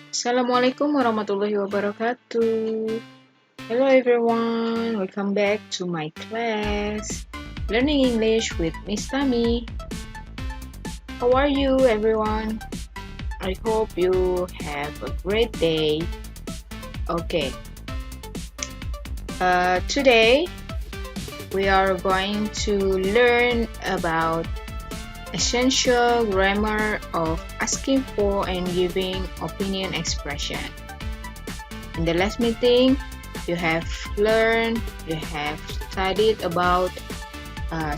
Assalamualaikum warahmatullahi wabarakatuh. Hello everyone, welcome back to my class. Learning English with Miss Tami. How are you everyone? I hope you have a great day. Okay. Today we are going to learn about essential grammar of asking for and giving opinion expression. In the last meeting, you have studied about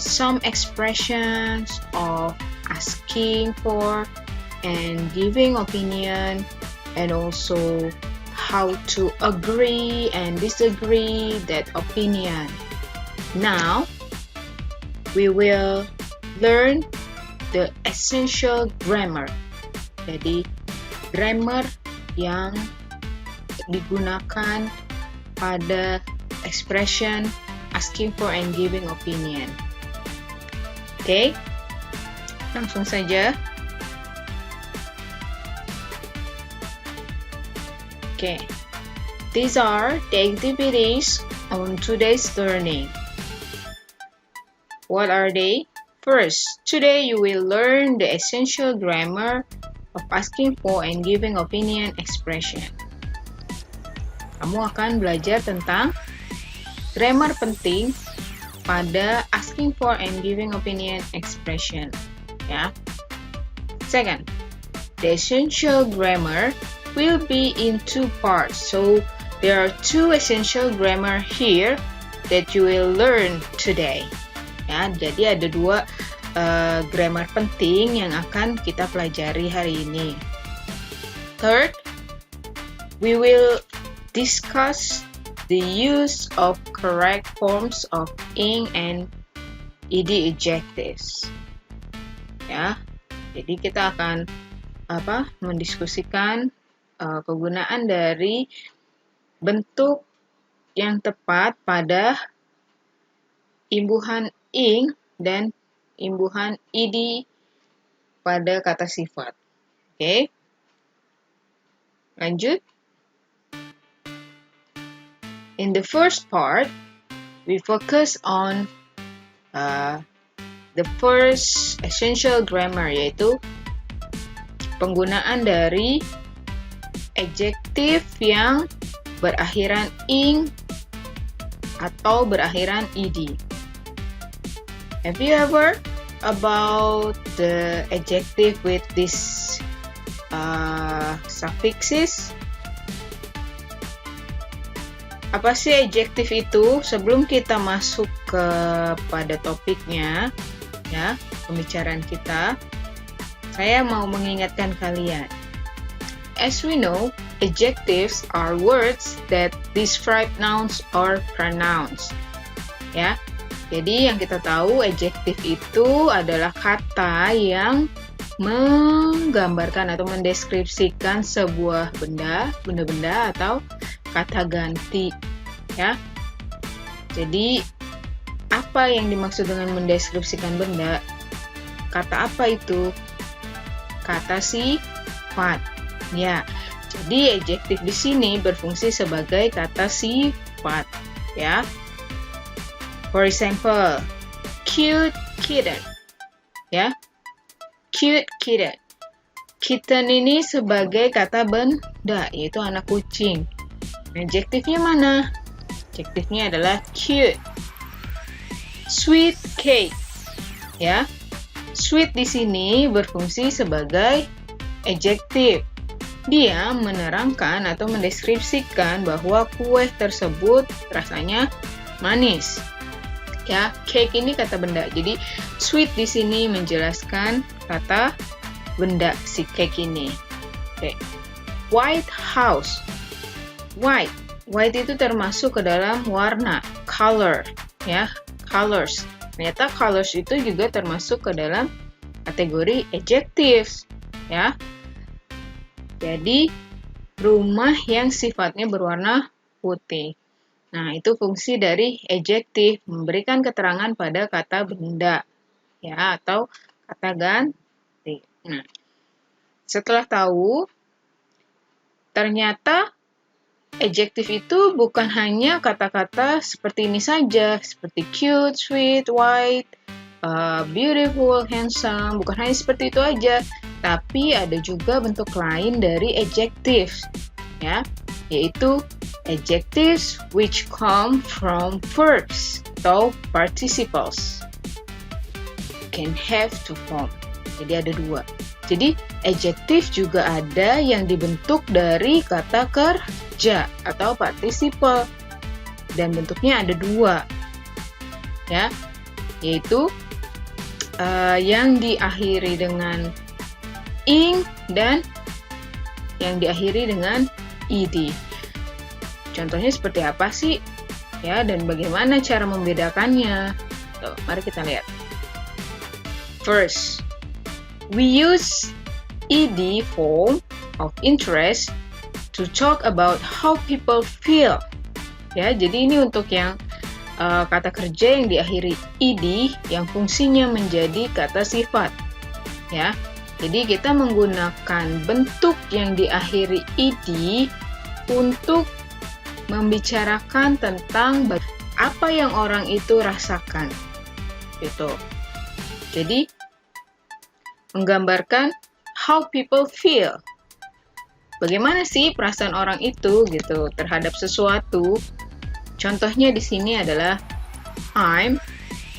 some expressions of asking for and giving opinion, and also how to agree and disagree that opinion. Now, we will learn the essential grammar. Jadi, grammar yang digunakan pada expression asking for and giving opinion. Oke, langsung saja. Oke, these are the activities on today's learning. What are they? First, today you will learn the essential grammar of asking for and giving opinion expression. Kamu akan belajar tentang grammar penting pada asking for and giving opinion expression. Ya. Second, the essential grammar will be in two parts. So there are two essential grammar here that you will learn today. Ya, jadi ada dua grammar penting yang akan kita pelajari hari ini. Third, we will discuss the use of correct forms of ing and ed adjectives. Ya, jadi kita akan mendiskusikan kegunaan dari bentuk yang tepat pada imbuhan ing dan imbuhan ed pada kata sifat. Oke. Lanjut. In the first part, we focus on the first essential grammar, yaitu penggunaan dari adjektif yang berakhiran ing atau berakhiran ed. Have you ever about the adjective with this suffixes? Apa sih adjektif itu? Sebelum kita masuk pada topiknya, ya, pembicaraan kita, saya mau mengingatkan kalian. As we know, adjectives are words that describe nouns or pronouns. Ya, jadi yang kita tahu adjektif itu adalah kata yang menggambarkan atau mendeskripsikan sebuah benda atau kata ganti. Ya, jadi apa yang dimaksud dengan mendeskripsikan benda? Kata apa itu? Kata sifat. Ya, jadi adjektif di sini berfungsi sebagai kata sifat, ya. For example, cute kitten, ya. Cute kitten. Kitten ini sebagai kata benda, yaitu anak kucing. Adjektifnya mana? Adjektifnya adalah cute. Sweet cake, ya. Sweet di sini berfungsi sebagai adjektif. Dia menerangkan atau mendeskripsikan bahwa kue tersebut rasanya manis. Ya, cake ini kata benda. Jadi sweet di sini menjelaskan kata benda si cake ini. Oke. White house. White itu termasuk ke dalam warna, color, ya, colors. Ternyata colors itu juga termasuk ke dalam kategori adjectives, ya. Jadi, rumah yang sifatnya berwarna putih. Nah, itu fungsi dari adjektif, memberikan keterangan pada kata benda, ya, atau kata ganti. Nah, setelah tahu ternyata adjektif itu bukan hanya kata-kata seperti ini saja, seperti cute, sweet, white, beautiful, handsome, bukan hanya seperti itu aja, tapi ada juga bentuk lain dari adjective, ya, yaitu adjectives which come from verbs atau participles, can have to form. Jadi ada dua. Jadi adjektif juga ada yang dibentuk dari kata kerja atau participle, dan bentuknya ada dua, ya, yaitu yang diakhiri dengan ing dan yang diakhiri dengan ed. Contohnya seperti apa sih, ya, dan bagaimana cara membedakannya? Tuh, mari kita lihat. First, we use ed form of interest to talk about how people feel. Ya, jadi ini untuk yang kata kerja yang diakhiri ed yang fungsinya menjadi kata sifat. Ya, jadi kita menggunakan bentuk yang diakhiri ed untuk membicarakan tentang apa yang orang itu rasakan. Gitu. Jadi menggambarkan how people feel. Bagaimana sih perasaan orang itu gitu terhadap sesuatu? Contohnya di sini adalah I'm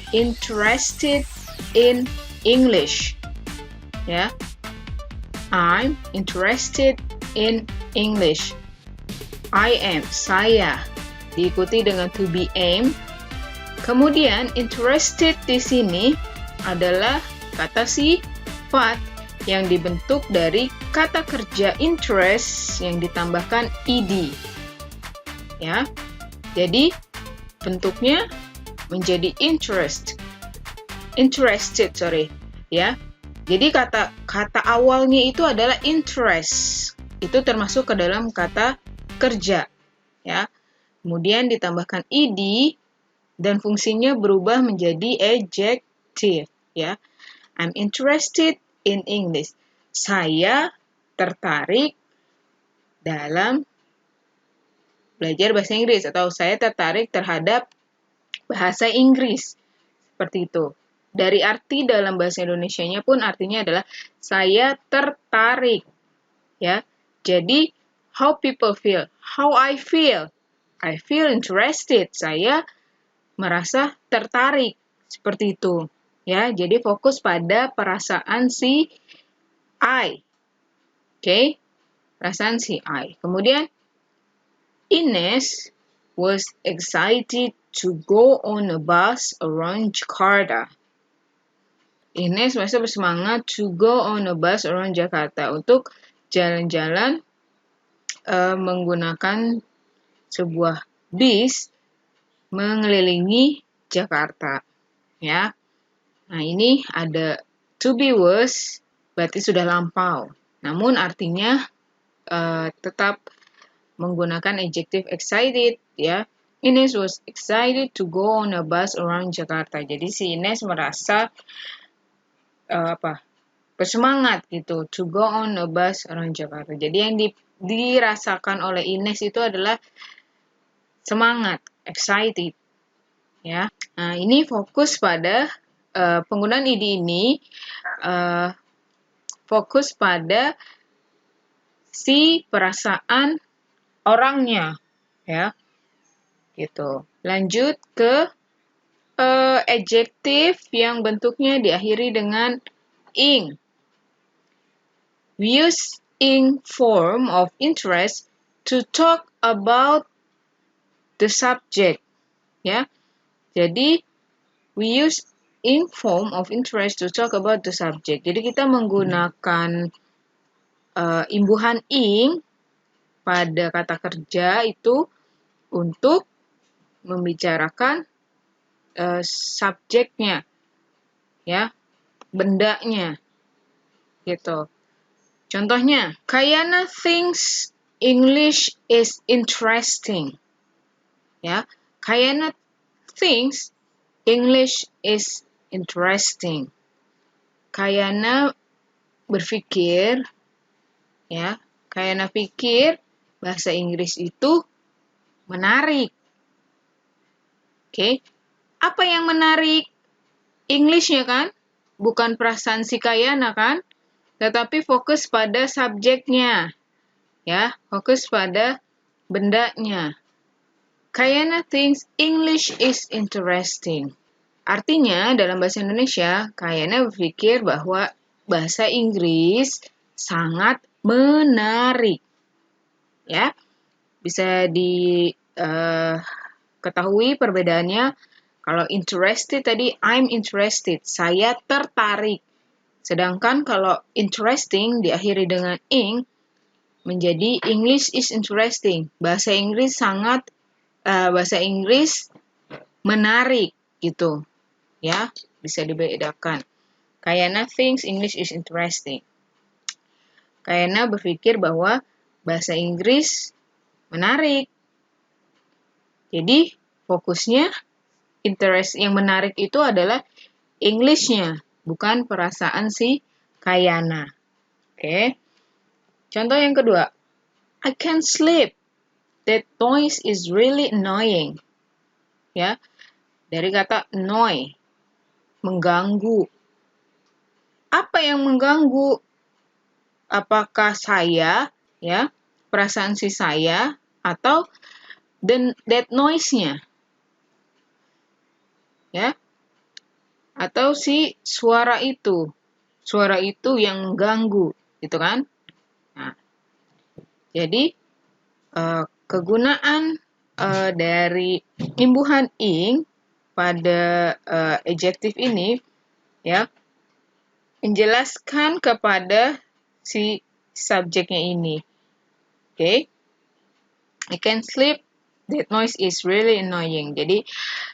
interested in English. Ya. I'm interested in English. I am, saya, diikuti dengan to be am. Kemudian interested di sini adalah kata sifat yang dibentuk dari kata kerja interest yang ditambahkan ed. Ya. Jadi bentuknya menjadi interested, ya. Jadi kata awalnya itu adalah interest. Itu termasuk ke dalam kata kerja, ya. Kemudian ditambahkan ed dan fungsinya berubah menjadi adjective, ya. I'm interested in English. Saya tertarik dalam belajar bahasa Inggris, atau saya tertarik terhadap bahasa Inggris. Seperti itu. Dari arti dalam bahasa Indonesianya pun artinya adalah saya tertarik. Ya. Jadi how people feel, how I feel interested. Saya merasa tertarik. Seperti itu. Ya, jadi fokus pada perasaan si I. Oke? Perasaan si I. Kemudian Ines was excited to go on a bus around Jakarta. Ines merasa bersemangat to go on a bus around Jakarta, untuk jalan-jalan menggunakan sebuah bis mengelilingi Jakarta. Ya. Nah, ini ada to be was, berarti sudah lampau. Namun artinya tetap menggunakan adjective excited, ya. Ines was excited to go on a bus around Jakarta. Jadi si Ines merasa bersemangat gitu to go on a bus around Jakarta. Jadi yang dirasakan oleh Ines itu adalah semangat, excited, ya. Nah, ini fokus pada penggunaan ed ini fokus pada si perasaan orangnya, ya. Gitu. Lanjut ke adjektif yang bentuknya diakhiri dengan ing. We use ing form of interest to talk about the subject. Ya. Jadi we use ing form of interest to talk about the subject. Jadi kita menggunakan imbuhan ing pada kata kerja itu untuk membicarakan subjeknya, ya, bendanya, gitu. Contohnya, Kayana thinks English is interesting. Ya, Kayana thinks English is interesting. Kayana berpikir, ya, Kayana pikir bahasa Inggris itu menarik. Oke. Apa yang menarik? English-nya kan? Bukan perasaan si Kayana kan? Tetapi fokus pada subjeknya. Ya, fokus pada bendanya. Kayana thinks English is interesting. Artinya, dalam bahasa Indonesia, Kayana berpikir bahwa bahasa Inggris sangat menarik. Ya, bisa diketahui perbedaannya. Kalau interested tadi, I'm interested, saya tertarik. Sedangkan kalau interesting diakhiri dengan ing, menjadi English is interesting. Bahasa Inggris menarik gitu. Ya, bisa dibedakan. Kayana thinks English is interesting. Kayana berpikir bahwa bahasa Inggris menarik. Jadi, fokusnya interest yang menarik itu adalah English-nya, bukan perasaan si Kayana. Oke. Contoh yang kedua. I can't sleep. That noise is really annoying. Ya. Dari kata annoy, mengganggu. Apa yang mengganggu? Apakah saya, ya, perasaan si saya, atau that noise-nya? Ya, atau si suara itu yang mengganggu, gitu kan? Nah, jadi kegunaan dari imbuhan ing pada adjektif ini, ya, menjelaskan kepada si subjeknya ini. Oke? I can't sleep. That noise is really annoying. Jadi,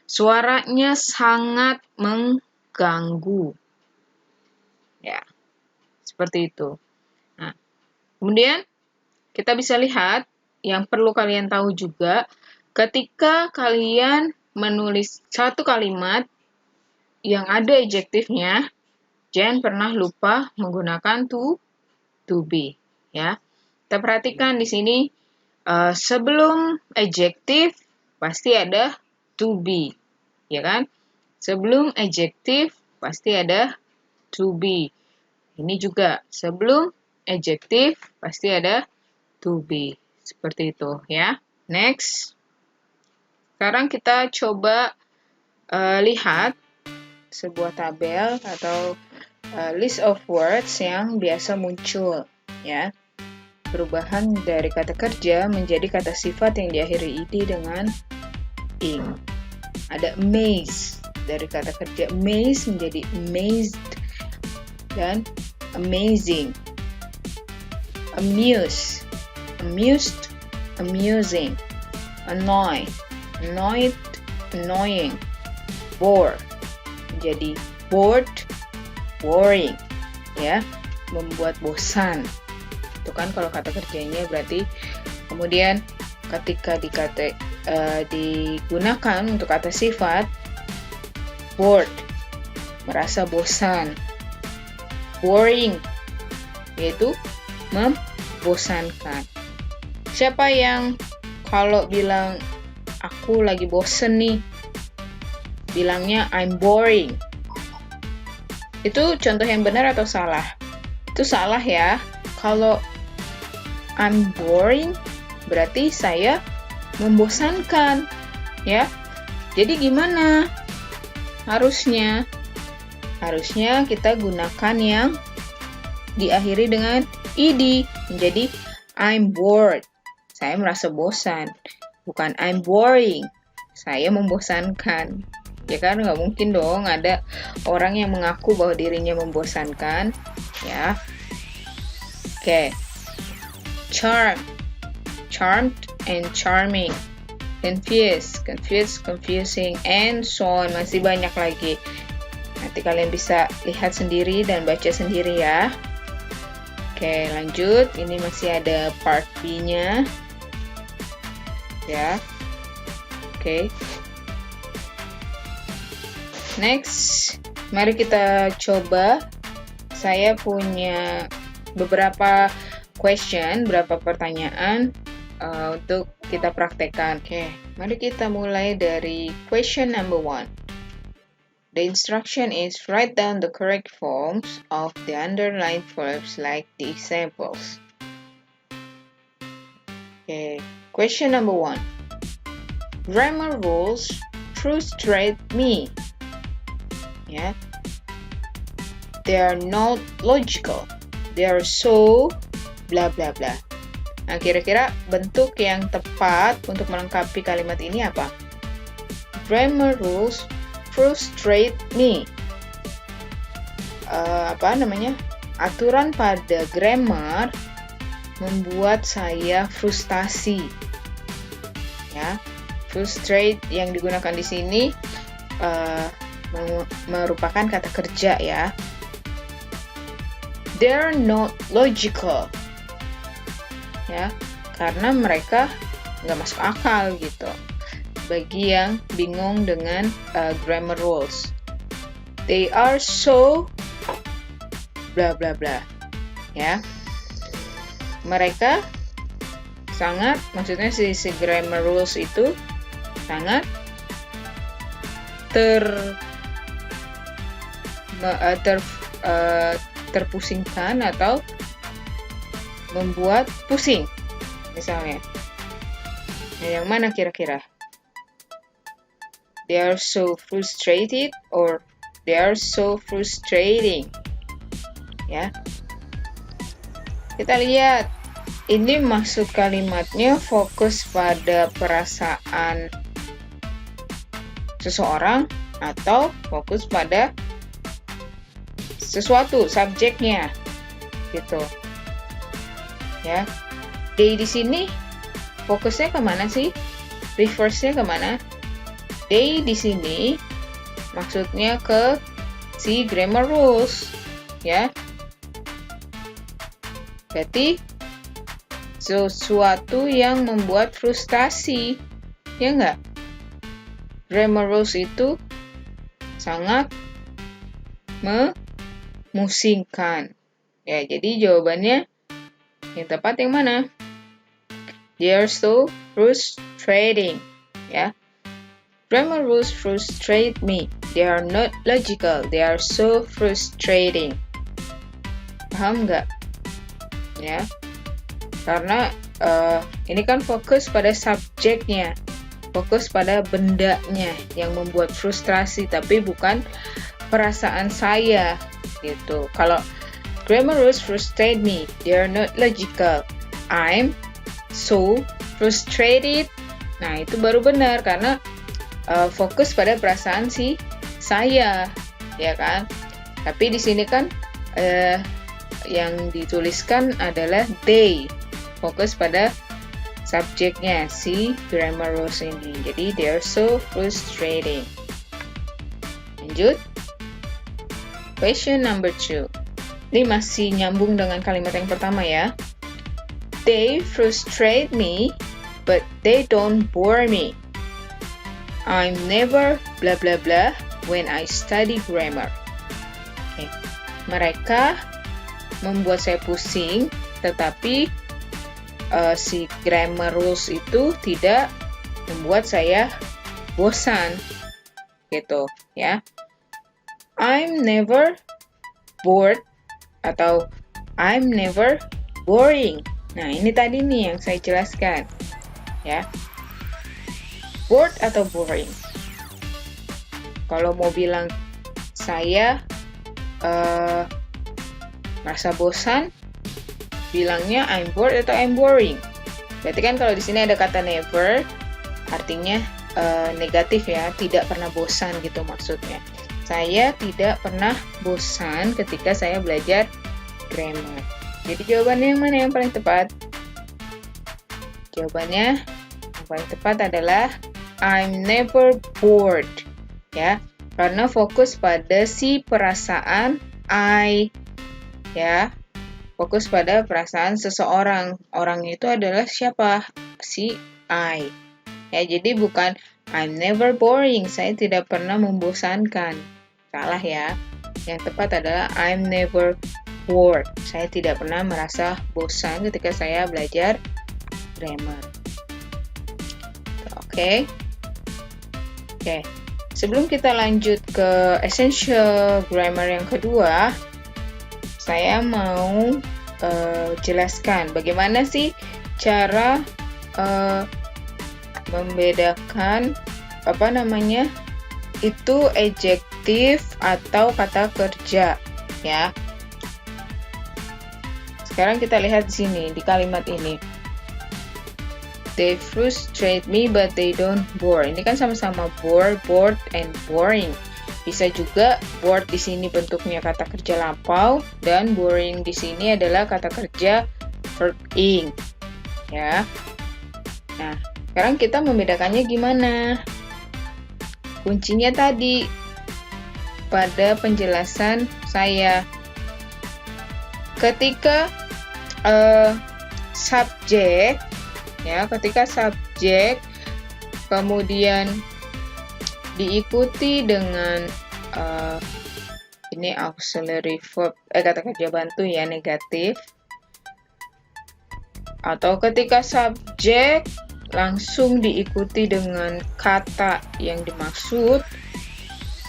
suaranya sangat mengganggu. Ya, seperti itu. Nah, kemudian kita bisa lihat, yang perlu kalian tahu juga, ketika kalian menulis satu kalimat yang ada adjektifnya, jangan pernah lupa menggunakan to be. Ya, kita perhatikan di sini. Sebelum adjektif pasti ada to be, ya kan? Sebelum adjektif pasti ada to be. Ini juga sebelum adjektif pasti ada to be. Seperti itu, ya. Next. Sekarang kita coba lihat sebuah tabel atau list of words yang biasa muncul, ya. Perubahan dari kata kerja menjadi kata sifat yang diakhiri id dengan ing. Ada amaze, dari kata kerja amaze menjadi amazed dan amazing. Amuse, amused, amusing. Annoy, annoyed, annoying. Bore menjadi bored, boring. Ya, membuat bosan. Itu kan kalau kata kerjanya berarti. Kemudian ketika digunakan untuk kata sifat, bored, merasa bosan. Boring, yaitu membosankan. Siapa yang kalau bilang aku lagi bosen nih, bilangnya I'm boring? Itu contoh yang benar atau salah? Itu salah ya. Kalau I'm boring, berarti saya membosankan, ya. Jadi gimana? Harusnya kita gunakan yang diakhiri dengan id, menjadi I'm bored. Saya merasa bosan. Bukan I'm boring. Saya membosankan. Ya kan, nggak mungkin dong ada orang yang mengaku bahwa dirinya membosankan, ya. Oke. Charmed and charming. Confused, confusing, and so on. Masih banyak lagi. Nanti kalian bisa lihat sendiri dan baca sendiri ya. Oke, lanjut. Ini masih ada part B-nya. Ya. Oke. Next, mari kita coba. Saya punya beberapa question, beberapa pertanyaan untuk kita praktekkan. Oke, mari kita mulai dari question number 1. The instruction is write down the correct forms of the underlined verbs like the examples. Okay, question number 1. Grammar rules frustrate me. Yeah. They are not logical. They are so bla bla bla. Nah, kira-kira bentuk yang tepat untuk melengkapi kalimat ini apa? Grammar rules frustrate me. Aturan pada grammar membuat saya frustasi. Ya, frustrate yang digunakan di sini merupakan kata kerja ya. They're not logical. Ya, karena mereka nggak masuk akal gitu. Bagi yang bingung dengan grammar rules. They are so bla bla bla. Ya. Mereka sangat, maksudnya si grammar rules itu sangat terpusingkan atau membuat pusing misalnya. Nah, yang mana kira-kira? They are so frustrated or they are so frustrating. Ya. Kita lihat, ini maksud kalimatnya fokus pada perasaan seseorang atau fokus pada sesuatu, subjeknya, gitu. Ya, they di sini fokusnya kemana sih? Reverse-nya kemana? They di sini maksudnya ke si grammar rules, ya. Berarti sesuatu yang membuat frustasi, ya enggak? Grammar rules itu sangat memusingkan. Ya, jadi jawabannya yang tepat yang mana? They are so frustrating. Ya. Grammar rules frustrate me. They are not logical. They are so frustrating. Paham nggak? Ya. Karena ini kan fokus pada subjeknya, fokus pada bendanya yang membuat frustrasi, tapi bukan perasaan saya gitu. Kalau grammar rules frustrate me, they are not logical. I'm so frustrated. Nah, itu baru benar karena fokus pada perasaan si saya, ya kan? Tapi di sini kan yang dituliskan adalah they. Fokus pada subjeknya si grammar rules ini. Jadi they are so frustrating. Lanjut. Question number 2. Ini masih nyambung dengan kalimat yang pertama ya. They frustrate me, but they don't bore me. I'm never blah blah blah when I study grammar. Okay. Mereka membuat saya pusing, tetapi si grammar rules itu tidak membuat saya bosan, gitu ya. I'm never bored atau I'm never boring. Nah, ini tadi nih yang saya jelaskan, ya. Bored atau boring? Kalau mau bilang saya merasa bosan, bilangnya I'm bored atau I'm boring. Berarti kan kalau di sini ada kata never, artinya negatif ya, tidak pernah bosan gitu maksudnya. Saya tidak pernah bosan ketika saya belajar grammar. Jadi jawabannya yang mana yang paling tepat? Jawabannya yang paling tepat adalah I'm never bored. Ya, karena fokus pada si perasaan I, ya. Fokus pada perasaan seseorang. Orang itu adalah siapa? Si I. Ya, jadi bukan I'm never boring. Saya tidak pernah membosankan. Salah ya. Yang tepat adalah I'm never bored. Saya tidak pernah merasa bosan ketika saya belajar grammar. Oke. Sebelum kita lanjut ke essential grammar yang kedua, saya mau jelaskan bagaimana sih cara membedakan itu adjektif atau kata kerja, ya. Sekarang kita lihat di sini di kalimat ini. They frustrate me but they don't bore. Ini kan sama-sama bore, bored, and boring. Bisa juga bored di sini bentuknya kata kerja lampau dan boring di sini adalah kata kerja verb ing. Ya. Nah, sekarang kita membedakannya gimana? Kuncinya tadi pada penjelasan saya. Ketika subjek, ya, ketika subjek kemudian diikuti dengan ini auxiliary verb, kata kerja bantu ya, negatif. Atau ketika subjek langsung diikuti dengan kata yang dimaksud,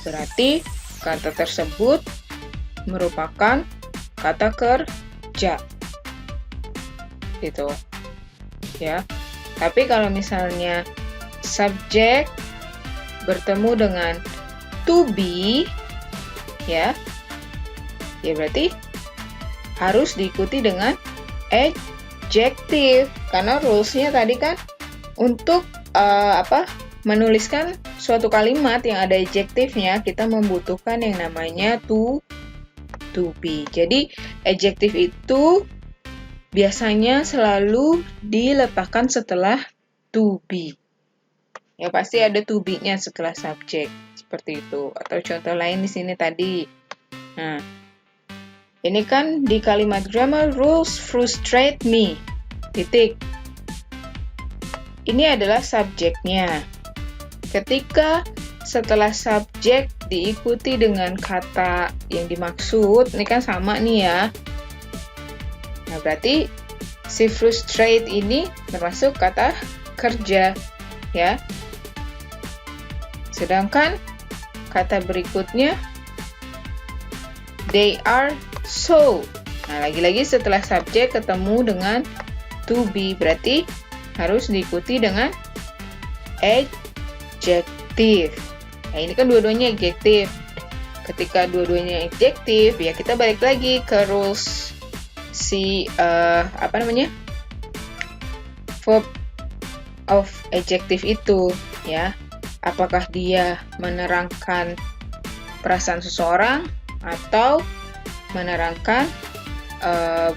berarti kata tersebut merupakan kata kerja. Gitu. Ya. Tapi kalau misalnya subjek bertemu dengan to be, ya berarti harus diikuti dengan adjective, karena rules-nya tadi kan untuk menuliskan suatu kalimat yang ada adjektifnya, kita membutuhkan yang namanya to be. Jadi adjektif itu biasanya selalu diletakkan setelah to be. Ya, pasti ada to be-nya setelah subjek, seperti itu. Atau contoh lain di sini tadi. Nah, ini kan di kalimat grammar rules frustrate me. Titik. Ini adalah subjeknya. Ketika setelah subjek diikuti dengan kata yang dimaksud, ini kan sama nih ya. Nah, berarti si frustrate ini termasuk kata kerja, ya. Sedangkan kata berikutnya they are so. Nah, lagi-lagi setelah subjek ketemu dengan to be, berarti harus diikuti dengan adjective. Nah, ini kan dua-duanya adjektif. Ketika dua-duanya adjektif, ya kita balik lagi ke rules si verb of adjective itu, ya. Apakah dia menerangkan perasaan seseorang atau menerangkan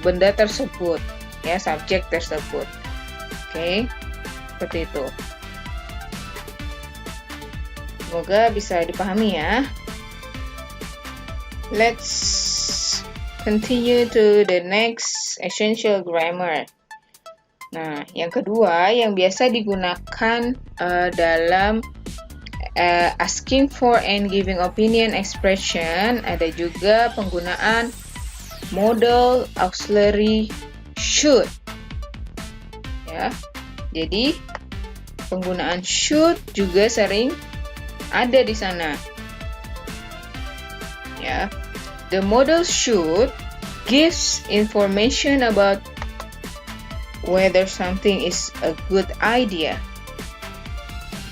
benda tersebut, ya, subjek tersebut. Oke, seperti itu. Semoga bisa dipahami ya. Let's continue to the next essential grammar. Nah, yang kedua yang biasa digunakan dalam asking for and giving opinion expression, ada juga penggunaan modal auxiliary should. Ya. Jadi penggunaan should juga sering ada di sana. Ya. The modal should gives information about whether something is a good idea.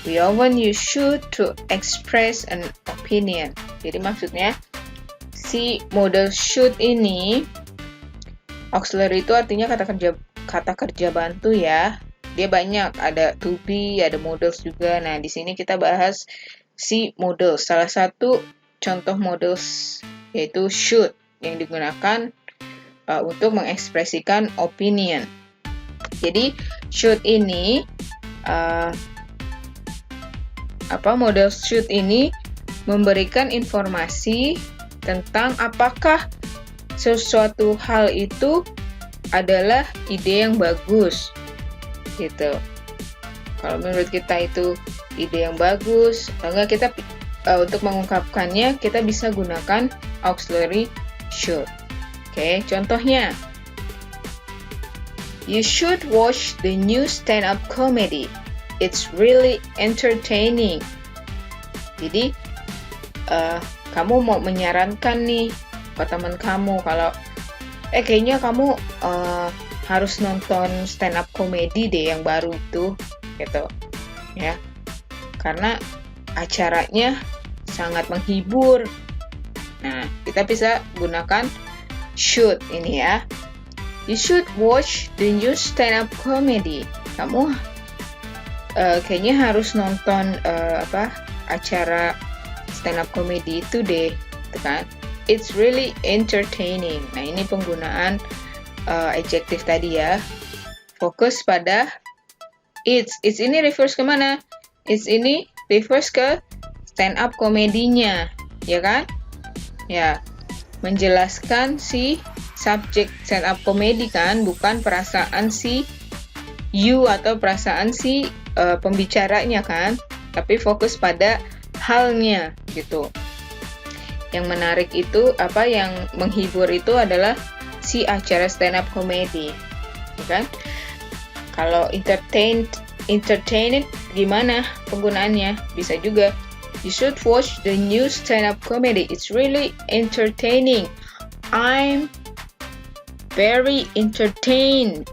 We often use should to express an opinion. Jadi maksudnya si modal should ini, auxiliary itu artinya kata kerja bantu ya. Dia banyak, ada to be, ada modals juga. Nah, di sini kita bahas si modals. Salah satu contoh modals yaitu should yang digunakan untuk mengekspresikan opinion. Jadi should ini modal should ini memberikan informasi tentang apakah sesuatu hal itu adalah ide yang bagus, gitu. Kalau menurut kita itu ide yang bagus, enggak, kita untuk mengungkapkannya kita bisa gunakan auxiliary should. Oke, contohnya, You should watch the new stand-up comedy. It's really entertaining. Jadi, kamu mau menyarankan nih ke teman kamu kalau kayaknya kamu harus nonton stand-up comedy deh yang baru itu, gitu, ya. Karena acaranya sangat menghibur. Nah, kita bisa gunakan should ini ya. You should watch the new stand-up comedy. Kamu kayaknya harus nonton acara stand-up comedy itu deh, gitu kan? It's really entertaining. Nah, ini penggunaan adjective tadi ya. Fokus pada it's. It's ini refers ke mana? It's ini refers ke stand-up komedinya, ya kan? Ya, menjelaskan si subjek stand-up komedi kan, bukan perasaan si you atau perasaan si pembicaranya kan, tapi fokus pada halnya gitu. Yang menarik itu yang menghibur itu adalah si acara stand-up komedi, kan? Kalau entertained gimana penggunaannya? Bisa juga. You should watch the new stand-up comedy. It's really entertaining. I'm very entertained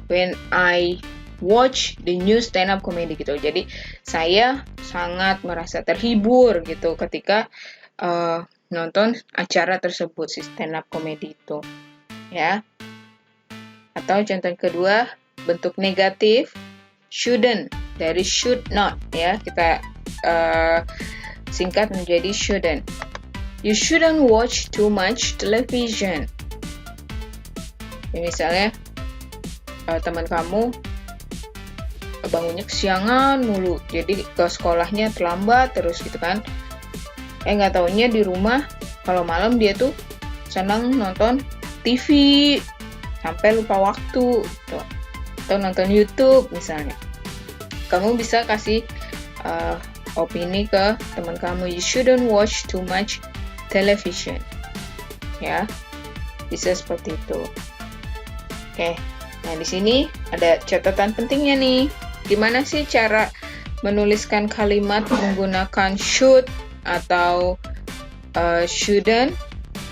when I watch the new stand-up comedy gitu. Jadi saya sangat merasa terhibur gitu ketika nonton acara tersebut, si stand-up comedy itu, ya. Atau contoh kedua, bentuk negatif, shouldn't dari should not, ya. Kita singkat menjadi shouldn't. You shouldn't watch too much television. Ya, misalnya teman kamu bangunnya kesiangan mulu, jadi ke sekolahnya terlambat terus gitu kan. Nggak taunya di rumah kalau malam dia tuh senang nonton TV sampai lupa waktu gitu. Atau nonton YouTube misalnya. Kamu bisa kasih opini ke teman kamu, you shouldn't watch too much television, ya. Bisa seperti itu. Oke. Nah, di sini ada catatan pentingnya nih. Gimana sih cara menuliskan kalimat menggunakan should atau shouldn't,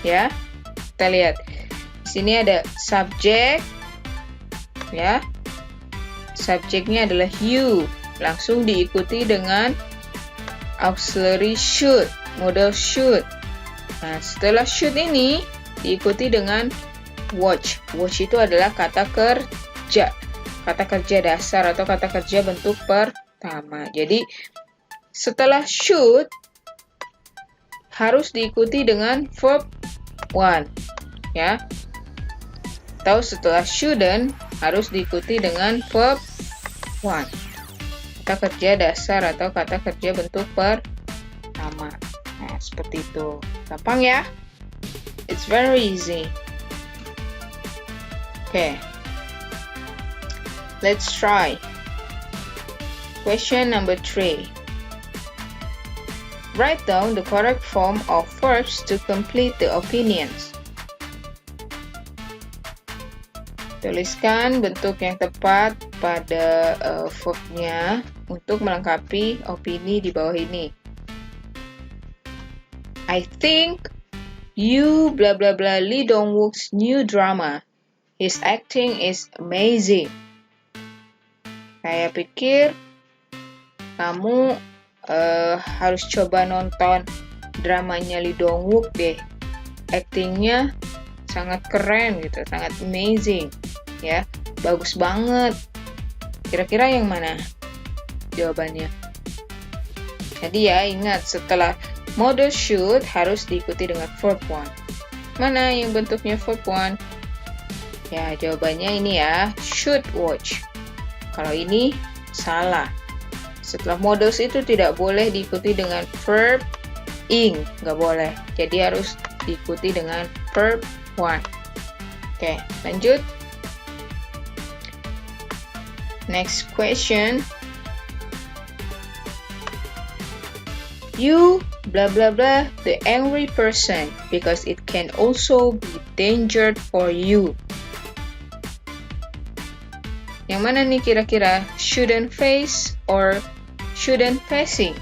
ya? Kita lihat. Di sini ada subjek, ya. Subjeknya adalah you. Langsung diikuti dengan auxiliary should, modal should. Nah, setelah should ini diikuti dengan watch. Watch itu adalah kata kerja. Kata kerja dasar atau kata kerja bentuk pertama. Jadi, setelah should harus diikuti dengan verb one, ya. Atau setelah shouldn't harus diikuti dengan verb one. Kata kerja dasar atau kata kerja bentuk pertama. Nah, seperti itu. Gampang ya? It's very easy. Okay. Let's try. Question number 3. Write down the correct form of verbs to complete the opinions. Tuliskan bentuk yang tepat pada verbnya untuk melengkapi opini di bawah ini. I think you blah blah blah Lee Dong-wook's new drama. His acting is amazing. Saya pikir kamu harus coba nonton dramanya Lee Dong-wook deh. Aktingnya sangat keren gitu, sangat amazing, ya, bagus banget. Kira-kira yang mana jawabannya? Jadi ya, ingat setelah modal should harus diikuti dengan verb one. Mana yang bentuknya verb one? Ya, jawabannya ini ya, should watch. Kalau ini salah. Setelah modals itu tidak boleh diikuti dengan verb ing, nggak boleh. Jadi harus diikuti dengan verb one. Oke, lanjut. Next question. You blah blah blah the angry person because it can also be danger for you. Yang mana nih kira-kira? Shouldn't face or shouldn't facing?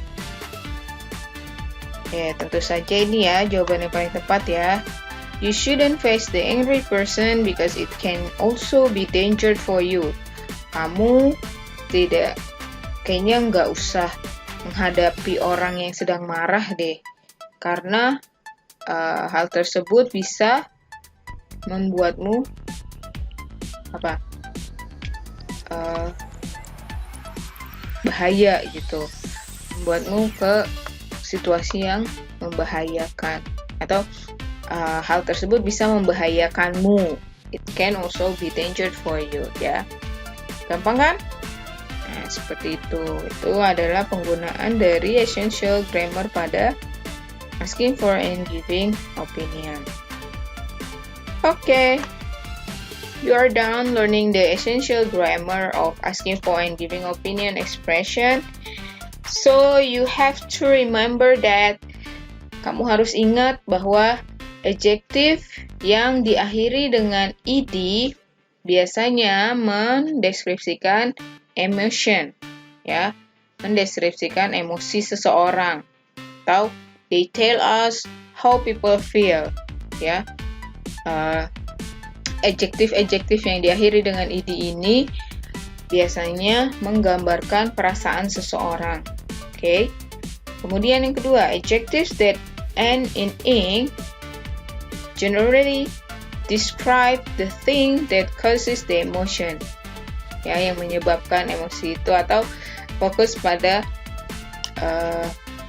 Ya, tentu saja ini ya jawaban yang paling tepat ya. You shouldn't face the angry person because it can also be danger for you. Kamu kayaknya nggak usah menghadapi orang yang sedang marah deh. Karena hal tersebut bisa membuatmu bahaya gitu, membuatmu ke situasi yang membahayakan, atau hal tersebut bisa membahayakanmu. It can also be danger for you ya. Gampang kan? Nah, seperti itu. Itu adalah penggunaan dari essential grammar pada asking for and giving opinion. Okay, you are done learning the essential grammar of asking for and giving opinion expression. So you have to remember that kamu harus ingat bahwa adjective yang diakhiri dengan ed biasanya mendeskripsikan emotion, ya, mendeskripsikan emosi seseorang, atau they tell us how people feel, ya. Adjektif-adjektif yang diakhiri dengan ed ini biasanya menggambarkan perasaan seseorang. Oke. Kemudian yang kedua, adjectives that end in ing generally describe the thing that causes the emotion. Ya, yang menyebabkan emosi itu, atau fokus pada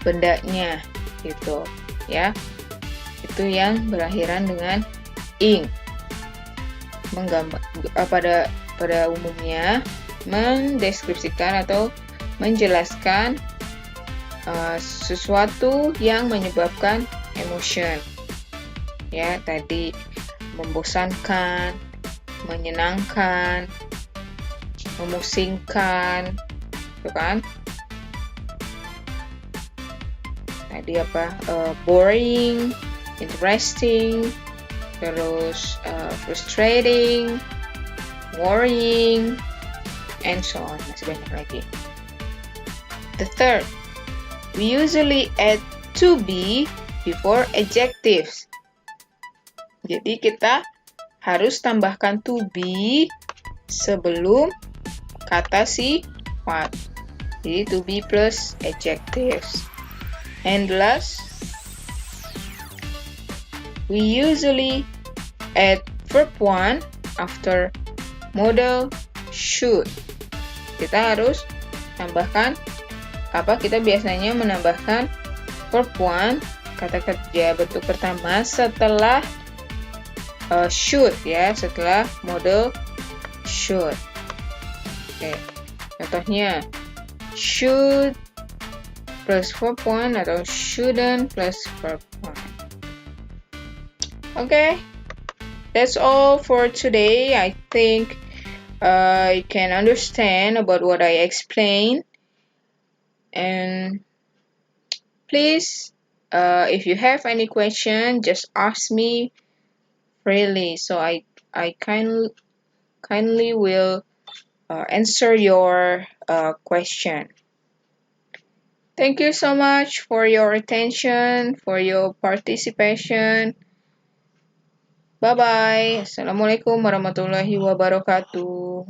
bendanya gitu, ya. Itu yang berakhiran dengan ing. Pada umumnya mendeskripsikan atau menjelaskan sesuatu yang menyebabkan emotion. Ya, tadi membosankan, menyenangkan, memusingkan, gitu kan? Tadi boring, interesting, terus frustrating, worrying, and so on. Masih banyak lagi. The third, we usually add to be before adjectives. Jadi kita harus tambahkan to be sebelum kata sifat. Jadi to be plus adjectives. And last, we usually add verb 1 after modal should. Kita harus tambahkan kita biasanya menambahkan verb 1, kata kerja bentuk pertama setelah should, ya, setelah modal should. Oke. Contohnya should plus verb 1 atau shouldn't plus verb 1. Okay, that's all for today. I think you can understand about what I explained. And please, if you have any question, just ask me freely. So I kindly will answer your question. Thank you so much for your attention, for your participation. Bye-bye. Assalamualaikum warahmatullahi wabarakatuh.